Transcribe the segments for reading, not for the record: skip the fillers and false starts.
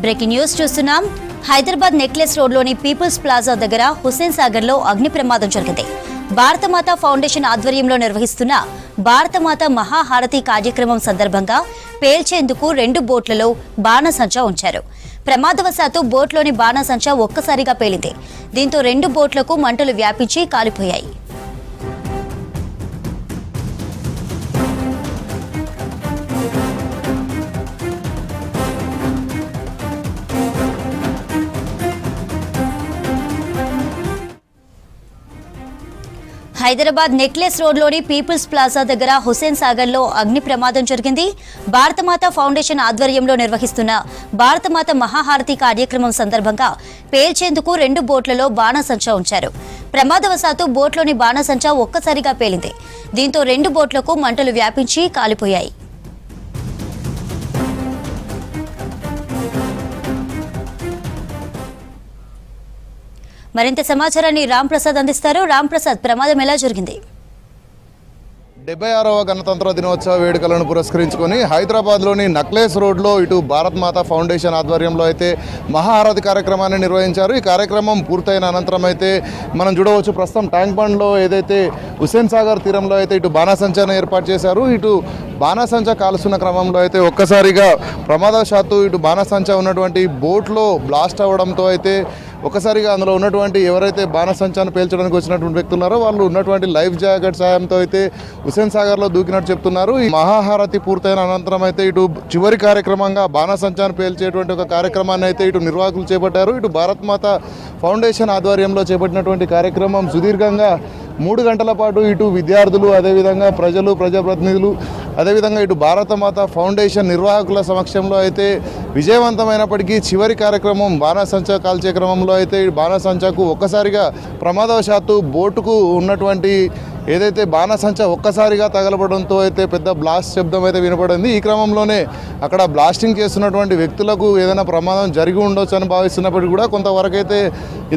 Breaking news చూస్తున్నాం. Hyderabad necklace రోడ్లోని peoples plaza దగ్గర హుస్సేన్ సాగర్లో అగ్ని ప్రమాదం జరిగింది. భారతమాత ఫౌండేషన్ ఆధ్వర్యంలో నిర్వహిస్తున్న భారతమాత మహాహారతి కార్యక్రమం సందర్భంగా పేల్చేందుకు 2 బోట్లలో బాణసంచా ఉంచారు. ప్రమాదవశాత్తు బోట్లోని బాణసంచా ఒక్కసారిగా పేలింది. దీంతో 2 బోట్లకు మంటలు వ్యాపించి కాలిపోయాయి. హైదరాబాద్ నెక్లెస్ రోడ్లోని పీపుల్స్ ప్లాజా దగ్గర హుస్సేన్ సాగర్లో అగ్ని ప్రమాదం జరిగింది. భారతమాత ఫౌండేషన్ ఆధ్వర్యంలో నిర్వహిస్తున్న భారతమాత మహాహారతి కార్యక్రమం సందర్భంగా పేల్చేందుకు 2 బోట్లలో బాణసంచా ఉంచారు. ప్రమాదవశాత్తు బోట్లోని బాణసంచా ఒక్కసారిగా పేలింది. దీంతో 2 బోట్లకు మంటలు వ్యాపించి కాలిపోయాయి. మరింత సమాచారాన్ని రాంప్రసాద్ అందిస్తారు. రాంప్రసాద్, ప్రమాదం ఎలా జరిగింది? 76వ గణతంత్ర దినోత్సవ వేడుకలను పురస్కరించుకొని హైదరాబాద్లోని నెక్లెస్ రోడ్లో ఇటు భారత్ మాతా ఫౌండేషన్ ఆధ్వర్యంలో అయితే మహాహారతి కార్యక్రమాన్ని నిర్వహించారు. ఈ కార్యక్రమం పూర్తయిన అనంతరం అయితే మనం చూడవచ్చు, ప్రస్తుతం ట్యాంక్ బండ్లో ఏదైతే హుస్సేన్ సాగర్ తీరంలో అయితే ఇటు బాణాసంచాను ఏర్పాటు చేశారు. ఇటు బాణాసంచా కాలుస్తున్న క్రమంలో అయితే ఒక్కసారిగా ప్రమాదవశాత్తు ఇటు బాణాసంచా ఉన్నటువంటి బోట్లో బ్లాస్ట్ అవ్వడంతో అయితే ఒకసారిగా అందులో ఉన్నటువంటి ఎవరైతే బాణసంచాను పేల్చడానికి వచ్చినటువంటి వ్యక్తులు ఉన్నారో వాళ్ళు ఉన్నటువంటి లైఫ్ జాకెట్ సాయంతో అయితే హుస్సేన్ సాగర్లో దూకినట్టు చెప్తున్నారు. ఈ మహాహారతి పూర్తయిన అనంతరం అయితే ఇటు చివరి కార్యక్రమంగా బాణసంచాను పేల్చేటువంటి ఒక కార్యక్రమాన్ని అయితే ఇటు నిర్వాహకులు చేపట్టారు. ఇటు భారత్ మాత ఫౌండేషన్ ఆధ్వర్యంలో చేపట్టినటువంటి కార్యక్రమం సుదీర్ఘంగా 3 గంటల పాటు ఇటు విద్యార్థులు, అదేవిధంగా ప్రజలు, ప్రజాప్రతినిధులు, అదేవిధంగా ఇటు భారతమాత ఫౌండేషన్ నిర్వాహకుల సమక్షంలో అయితే విజయవంతమైనప్పటికీ చివరి కార్యక్రమం బాణసంచా కాల్చే క్రమంలో అయితే ఈ బాణసంచాకు ఒక్కసారిగా ప్రమాదవశాత్తు బోటుకు ఉన్నటువంటి ఏదైతే బాణసంచా ఒక్కసారిగా తగలబడంతో అయితే పెద్ద బ్లాస్ట్ శబ్దం అయితే వినపడింది. ఈ క్రమంలోనే అక్కడ బ్లాస్టింగ్ చేస్తున్నటువంటి వ్యక్తులకు ఏదైనా ప్రమాదం జరిగి ఉండొచ్చు అని భావిస్తున్నప్పటికీ కూడా కొంతవరకు అయితే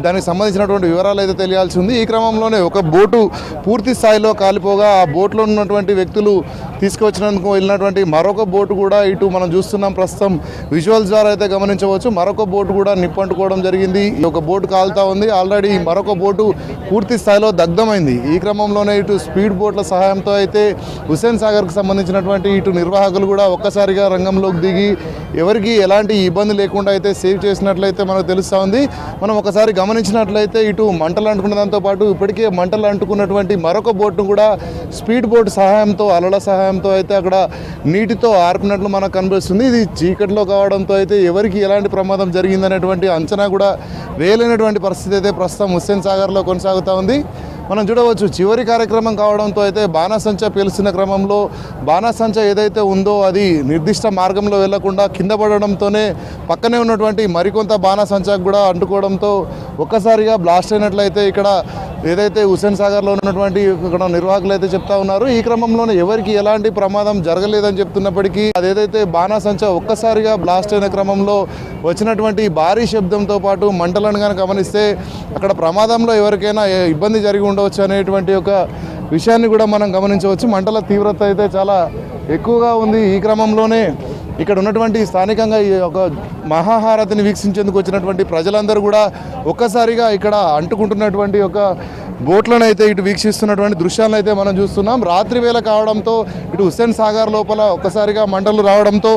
దానికి సంబంధించినటువంటి వివరాలు అయితే తెలియాల్సి ఉంది. ఈ క్రమంలోనే ఒక బోటు పూర్తి స్థాయిలో కాలిపోగా ఆ బోట్లో ఉన్నటువంటి వ్యక్తులు తీసుకువచ్చినందుకు వెళ్ళినటువంటి మరొక బోటు కూడా ఇటు మనం చూస్తున్నాం, ప్రస్తుతం విజువల్స్ ద్వారా అయితే గమనించవచ్చు. మరొక బోటు కూడా నిప్పంటుకోవడం జరిగింది. ఒక బోటు కాలుతా ఉంది. ఆల్రెడీ మరొక బోటు పూర్తి స్థాయిలో దగ్ధమైంది. ఈ క్రమంలోనే ఇటు స్పీడ్ బోట్ల సహాయంతో అయితే హుస్సేన్ సాగర్కు సంబంధించినటువంటి ఇటు నిర్వాహకులు కూడా ఒక్కసారిగా రంగంలోకి దిగి ఎవరికి ఎలాంటి ఇబ్బంది లేకుండా అయితే సేవ్ చేసినట్లయితే మనకు తెలుస్తూ ఉంది. మనం ఒకసారి గమనించినట్లయితే ఇటు మంటలు అంటుకున్న దాంతో పాటు ఇప్పటికే మంటలు అంటుకున్నటువంటి మరొక బోట్ను కూడా స్పీడ్ బోట్ సహాయంతో, అలల సహాయంతో అయితే అక్కడ నీటితో ఆర్పినట్లు మనకు కనిపిస్తుంది. ఇది చీకట్లో కావడంతో అయితే ఎవరికి ఎలాంటి ప్రమాదం జరిగిందనేటువంటి అంచనా కూడా వేయలేనటువంటి పరిస్థితి అయితే ప్రస్తుతం హుస్సేన్ సాగర్లో కొనసాగుతూ ఉంది. మనం చూడవచ్చు, చివరి కార్యక్రమం కావడంతో అయితే బాణసంచా పేలుస్తున్న క్రమంలో బాణసంచా ఏదైతే ఉందో అది నిర్దిష్ట మార్గంలో వెళ్లకుండా కింద పడడంతోనే పక్కనే ఉన్నటువంటి మరికొంత బాణసంచాకు కూడా అంటుకోవడంతో ఒక్కసారిగా బ్లాస్ట్ అయినట్లయితే ఇక్కడ ఏదైతే హుస్సేన్ సాగర్లో ఉన్నటువంటి ఇక్కడ నిర్వాహకులు అయితే చెప్తా ఉన్నారు. ఈ క్రమంలోనే ఎవరికి ఎలాంటి ప్రమాదం జరగలేదని చెప్తున్నప్పటికీ అదేదైతే బాణసంచా ఒక్కసారిగా బ్లాస్ట్ అయిన క్రమంలో వచ్చినటువంటి భారీ శబ్దంతో పాటు మంటలను కనుక గమనిస్తే అక్కడ ప్రమాదంలో ఎవరికైనా ఇబ్బంది జరిగి ఉండవచ్చు అనేటువంటి ఒక విషయాన్ని కూడా మనం గమనించవచ్చు. మంటల తీవ్రత అయితే చాలా ఎక్కువగా ఉంది. ఈ క్రమంలోనే ఇక్కడ ఉన్నటువంటి స్థానికంగా ఈ ఒక మహాహారతిని వీక్షించేందుకు వచ్చినటువంటి ప్రజలందరూ కూడా ఒక్కసారిగా ఇక్కడ అంటుకుంటున్నటువంటి ఒక బోట్లను అయితే ఇటు వీక్షిస్తున్నటువంటి దృశ్యాలను అయితే మనం చూస్తున్నాం. రాత్రి వేళ కావడంతో ఇటు హుస్సేన్ సాగర్ లోపల ఒక్కసారిగా మంటలు రావడంతో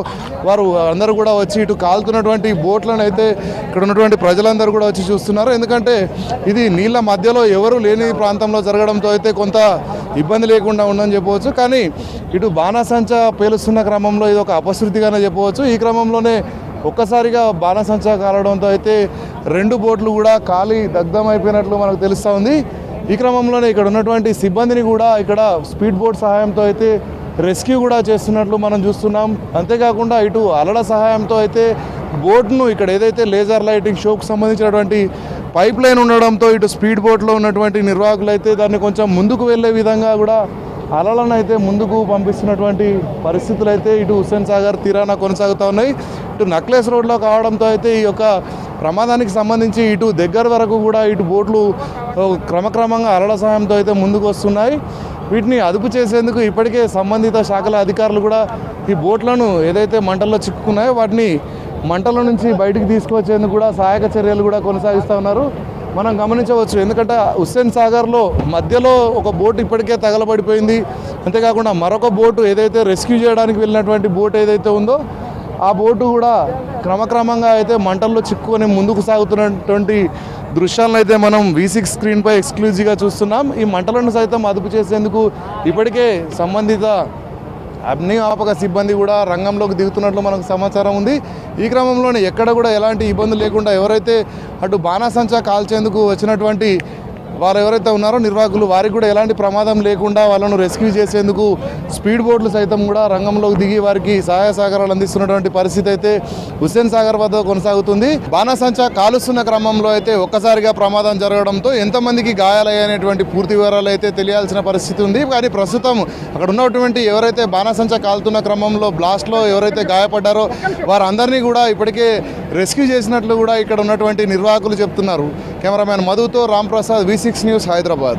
వారు అందరూ కూడా వచ్చి ఇటు కాలుతున్నటువంటి బోట్లను అయితే ఇక్కడ ఉన్నటువంటి ప్రజలందరూ కూడా వచ్చి చూస్తున్నారు. ఎందుకంటే ఇది నీళ్ళ మధ్యలో ఎవరు లేని ప్రాంతంలో జరగడంతో అయితే కొంత ఇబ్బంది లేకుండా ఉందని చెప్పవచ్చు. కానీ ఇటు బాణసంచా పేలుస్తున్న క్రమంలో ఇది ఒక అపశృతిగానే చెప్పవచ్చు. ఈ క్రమంలోనే ఒక్కసారిగా బాణసంచా కాలడంతో అయితే 2 బోట్లు కూడా కాలి దగ్ధమైపోయినట్లు మనకు తెలుస్తూ ఉంది. ఈ క్రమంలోనే ఇక్కడ ఉన్నటువంటి సిబ్బందిని కూడా ఇక్కడ స్పీడ్ బోట్ సహాయంతో అయితే రెస్క్యూ కూడా చేస్తున్నట్లు మనం చూస్తున్నాం. అంతేకాకుండా ఇటు అలల సహాయంతో అయితే బోట్ను ఇక్కడ ఏదైతే లేజర్ లైటింగ్ షోకు సంబంధించినటువంటి పైప్ లైన్ ఉండడంతో ఇటు స్పీడ్ బోట్లో ఉన్నటువంటి నిర్వాహకులు అయితే దాన్ని కొంచెం ముందుకు వెళ్ళే విధంగా కూడా అలలను అయితే ముందుకు పంపిస్తున్నటువంటి పరిస్థితులు అయితే ఇటు హుస్సేన్ సాగర్ తీరాన కొనసాగుతూ ఉన్నాయి. ఇటు నెక్లెస్ రోడ్లో కావడంతో అయితే ఈ యొక్క ప్రమాదానికి సంబంధించి ఇటు దగ్గర వరకు కూడా ఇటు బోట్లు క్రమక్రమంగా అలల సహాయంతో అయితే ముందుకు వస్తున్నాయి. వీటిని అదుపు చేసేందుకు ఇప్పటికే సంబంధిత శాఖల అధికారులు కూడా ఈ బోట్లను ఏదైతే మంటల్లో చిక్కుకున్నాయో వాటిని మంటల నుంచి బయటికి తీసుకువచ్చేందుకు కూడా సహాయక చర్యలు కూడా కొనసాగిస్తూ ఉన్నారు. మనం గమనించవచ్చు, ఎందుకంటే హుస్సేన్ సాగర్లో మధ్యలో ఒక బోట్ ఇప్పటికే తగలబడిపోయింది. అంతేకాకుండా మరొక బోటు ఏదైతే రెస్క్యూ చేయడానికి వెళ్ళినటువంటి బోట్ ఏదైతే ఉందో ఆ బోటు కూడా క్రమక్రమంగా అయితే మంటల్లో చిక్కుకొని ముందుకు సాగుతున్నటువంటి దృశ్యాలను అయితే మనం V6 స్క్రీన్పై ఎక్స్క్లూజివ్గా చూస్తున్నాం. ఈ మంటలను సైతం అదుపు చేసేందుకు ఇప్పటికే సంబంధిత అగ్నిమాపక సిబ్బంది కూడా రంగంలోకి దిగుతున్నట్లు మనకు సమాచారం ఉంది. ఈ క్రమంలోనే ఎక్కడ కూడా ఎలాంటి ఇబ్బంది లేకుండా ఎవరైతే అటు బాణాసంచా కాల్చేందుకు వచ్చినటువంటి వారు ఎవరైతే ఉన్నారో నిర్వాహకులు, వారికి కూడా ఎలాంటి ప్రమాదం లేకుండా వాళ్ళను రెస్క్యూ చేసేందుకు స్పీడ్ బోట్లు సైతం కూడా రంగంలోకి దిగి వారికి సహాయ సహకారాలు అందిస్తున్నటువంటి పరిస్థితి అయితే హుస్సేన్ సాగర్ వద్ద కొనసాగుతుంది. బాణాసంచా కాలుస్తున్న క్రమంలో అయితే ఒక్కసారిగా ప్రమాదం జరగడంతో ఎంతమందికి గాయాలయ్యేటువంటి పూర్తి వివరాలు అయితే తెలియాల్సిన పరిస్థితి ఉంది. కానీ ప్రస్తుతం అక్కడ ఉన్నటువంటి ఎవరైతే బాణాసంచా కాలుతున్న క్రమంలో బ్లాస్ట్లో ఎవరైతే గాయపడ్డారో వారందరినీ కూడా ఇప్పటికే రెస్క్యూ చేసినట్లు కూడా ఇక్కడ ఉన్నటువంటి నిర్వాహకులు చెప్తున్నారు. కెమెరామ్యాన్ మధుతో రామ్ ప్రసాద్, V6 న్యూస్, హైదరాబాద్.